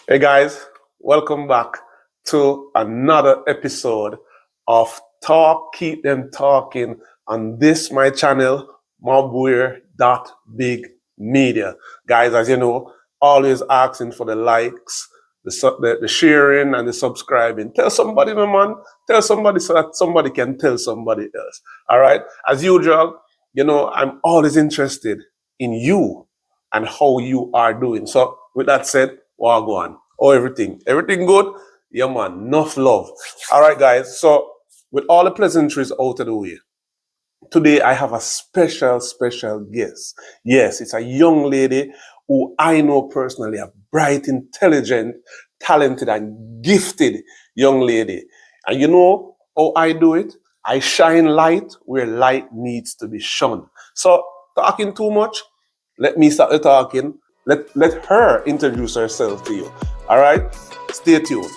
Hey guys, welcome back to another episode of Talk Keep Them Talking on this my channel, mabwear.bigmedia. Guys, as you know, always asking for the likes, the sharing and the subscribing. Tell somebody, my man. Tell somebody so that somebody can tell somebody else. All right. As usual, I'm always interested in you and how you are doing. So with that said, Wagwan. Oh, everything. Everything good? Yeah, man. Enough love. All right, guys. So with all the pleasantries out of the way, today I have a special guest. Yes, it's a young lady who I know personally, a bright, intelligent, talented, and gifted young lady. And you know how I do it? I shine light where light needs to be shone. So, talking too much, let me start the talking. Let her introduce herself to you. All right? Stay tuned.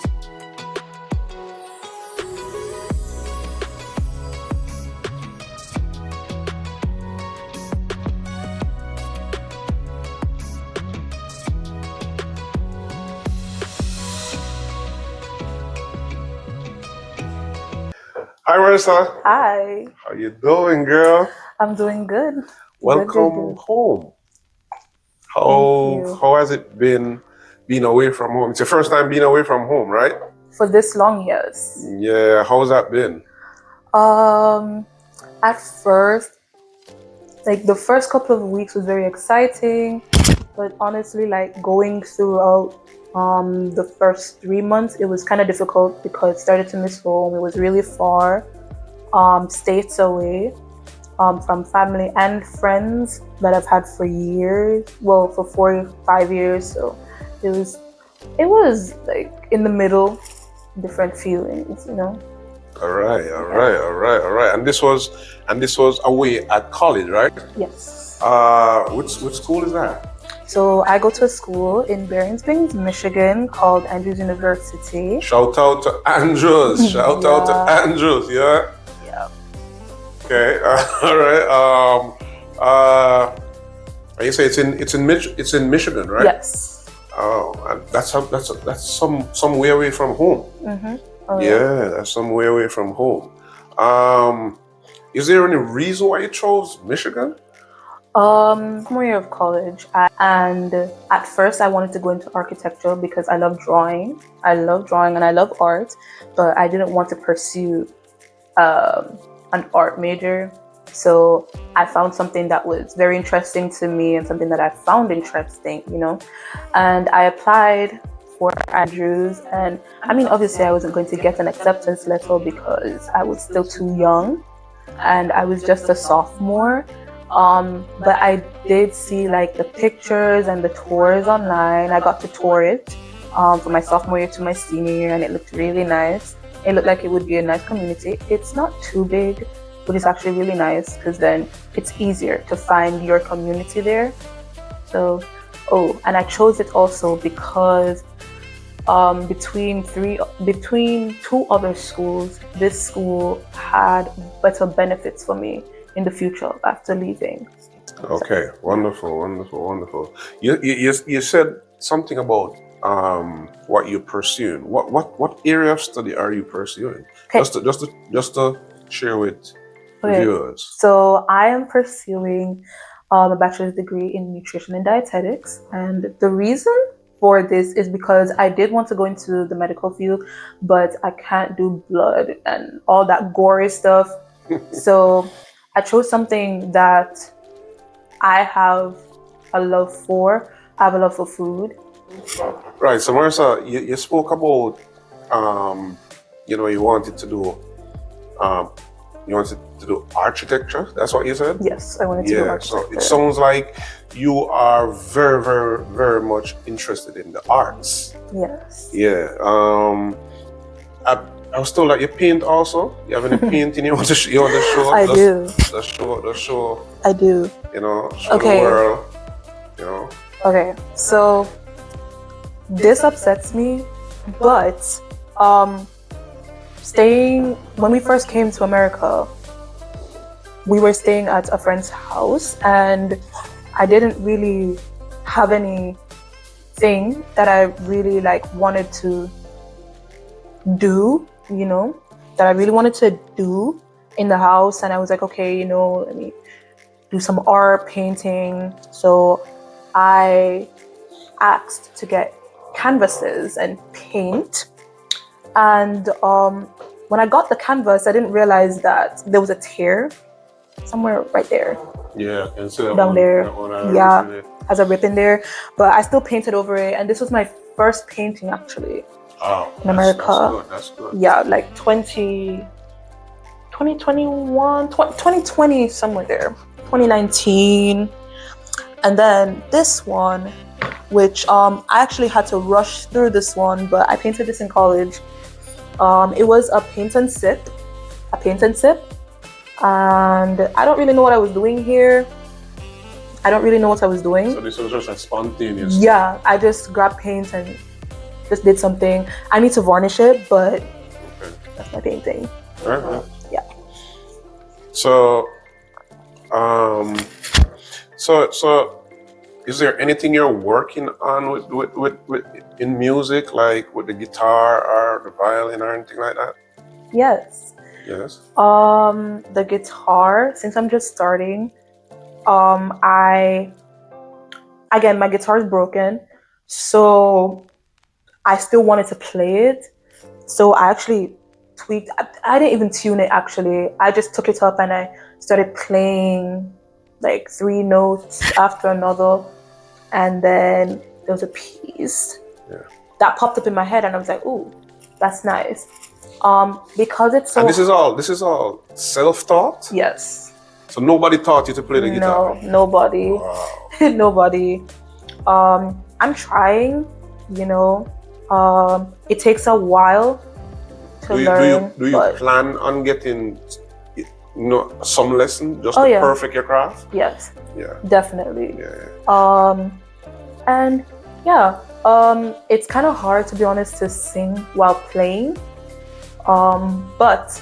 Hi, Marissa. Hi, How you doing, girl? I'm doing good. Welcome Good. home. Thank How you. how has it been being away from home? It's your first time being away from home, right? For this long, yes. Yeah, how's that been? Um, at first, like the first couple of weeks was very exciting, but honestly, like going throughout the first 3 months, it was kind of difficult because I started to miss home. It was really far, states away, from family and friends that I've had for years. Well, for 4 5 years, so it was it was like in the middle, different feelings. Yeah. All right. And this was away at college, right? Yes. Which school is that? So I go to a school in Bering Springs, Michigan, called Andrews University. Shout out to Andrews. Shout out to Yeah. Andrews, yeah. Yeah. Okay. All right. You say it's in Michigan, right? Yes. Oh, and that's some way away from home. Oh, Yeah, that's some way away from home. Is there any reason why you chose Michigan? More year of college, and at first I wanted to go into architecture because I love drawing. I love drawing and I love art, but I didn't want to pursue an art major. So I found something that was very interesting to me and something that I found interesting. And I applied for Andrews. And I mean, obviously, I wasn't going to get an acceptance letter because I was still too young and I was just a sophomore. But I did see like the pictures and the tours online. I got to tour it from my sophomore year to my senior year, and it looked really nice. It looked like it would be a nice community. It's not too big, but it's actually really nice because then it's easier to find your community there. So, and I chose it also because between two other schools, this school had better benefits for me in the future after leaving. Okay, wonderful. You said something about what you're pursuing. What area of study are you pursuing? Okay. Just to share with Okay. viewers. So I am pursuing a bachelor's degree in nutrition and dietetics, and the reason for this is because I did want to go into the medical field, but I can't do blood and all that gory stuff. So I chose something that I have a love for. I have a love for food. Right. So Marissa, you spoke about you wanted to do architecture. That's what you said? Yes, I wanted to do Yeah. So architecture. it sounds like you are very much interested in the arts. Yes. Yeah. I was told that you paint also. You have any painting you want to show? I do. The show. I do. Show the world. Okay. So this upsets me, but when we first came to America, we were staying at a friend's house, and I didn't really have any thing that I really like wanted to do, that I really wanted to do in the house. And I was like, okay, let me do some art, painting. So I asked to get canvases and paint. And when I got the canvas, I didn't realize that there was a tear somewhere right there. Yeah, and so down there. Yeah, has a rip in there. But I still painted over it. And this was my first painting actually in America. That's good. Yeah, like 2021, 2020, somewhere there. 2019. And then this one, which I actually had to rush through this one, but I painted this in college. It was a paint and sip. And I don't really know what I was doing here. So this was just a spontaneous. Yeah, I just grabbed paint and just did something. I need to varnish it, but that's my painting. Right. Yeah. So, so is there anything you're working on with in music, like with the guitar or the violin or anything like that? Yes. The guitar, since I'm just starting, my guitar is broken, so I still wanted to play it. So I actually tweaked. I didn't even tune it actually. I just took it up and I started playing like 3 notes after another, and then there was a piece that popped up in my head, and I was like, "Ooh, that's nice." Because it's so. And this is all self-taught? Yes. So nobody taught you to play the guitar? No, nobody. Wow. Nobody. I'm trying, it takes a while to learn. Do you plan on getting some lesson just to perfect your craft? Yes. Yeah. Definitely. Yeah. And yeah, it's kind of hard, to be honest, to sing while playing. But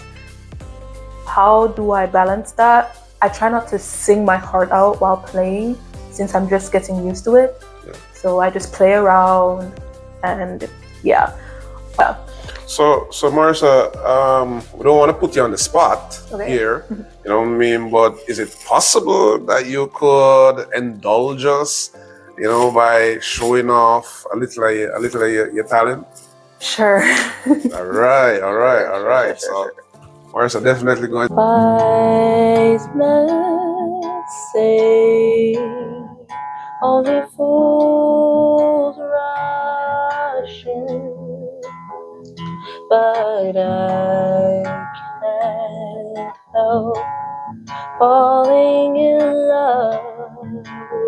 how do I balance that? I try not to sing my heart out while playing, since I'm just getting used to it. Yeah. So I just play around, and yeah. So Marissa, we don't want to put you on the spot here, you know what I mean? But is it possible that you could indulge us, by showing off a little of your talent? Sure. All right. So Marissa definitely going. Wise men say only fools rush in, but I can't help falling in love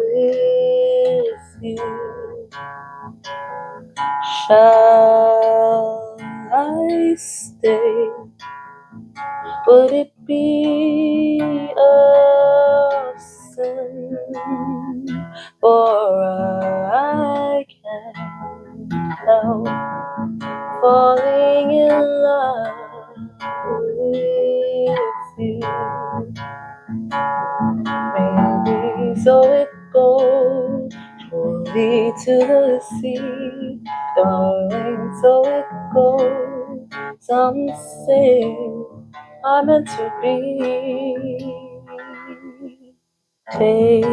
with you. Shall I stay? Would it be a sin? For I can't help falling in love with you. Maybe so it goes, surely to the sea, darling, so it goes. Some say I'm meant to be. Take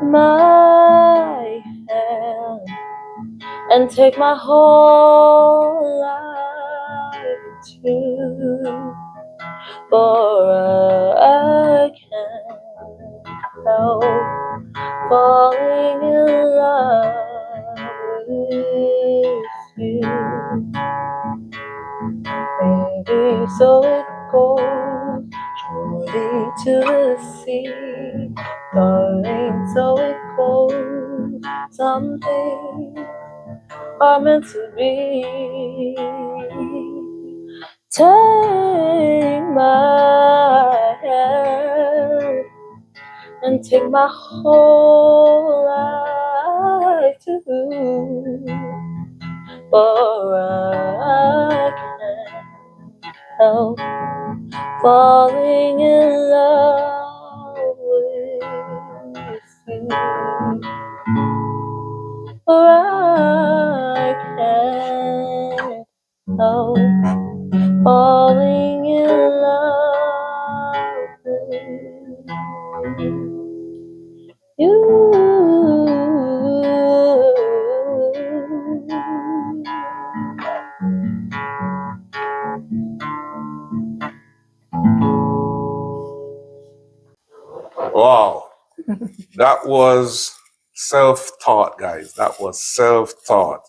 my hand and take my whole life too, for I can't help falling in love with you. Maybe so it goes, surely to the sea, darling, so it goes. Some things are meant to be. Take my hand and take my whole life too, for I can't help falling in love with you. For love, falling in love with you. Wow, that was self-taught, guys. That was self-taught.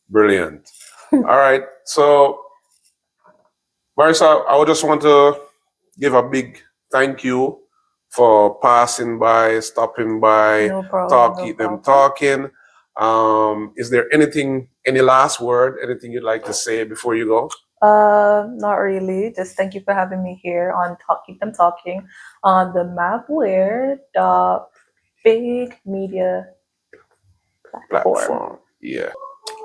Brilliant. All right, so Marisa, I would just want to give a big thank you for passing by, stopping by, No problem, no keep them problem. talking. Is there any last word, anything you'd like to say before you go? Not really. Just thank you for having me here on Keep Them Talking on the mabwear.bigmedia platform. Platform. Yeah.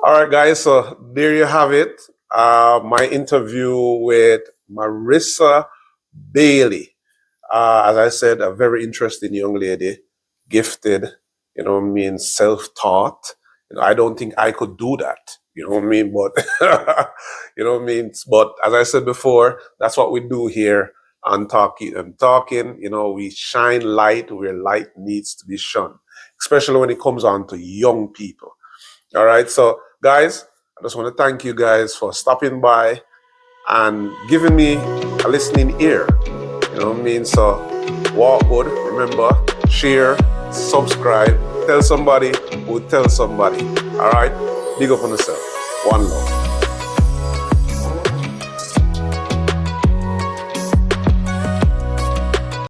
All right, guys. So there you have it. My interview with Marissa Bailey. As I said, a very interesting young lady, gifted, self-taught. I don't think I could do that, but, but as I said before, that's what we do here on Talking and Talking. We shine light where light needs to be shone, especially when it comes on to young people. All right. So, guys, I just want to thank you guys for stopping by and giving me a listening ear. You know what I mean? So, walk good. Remember, share, subscribe, tell somebody who tell somebody. All right? Big up on yourself. One love.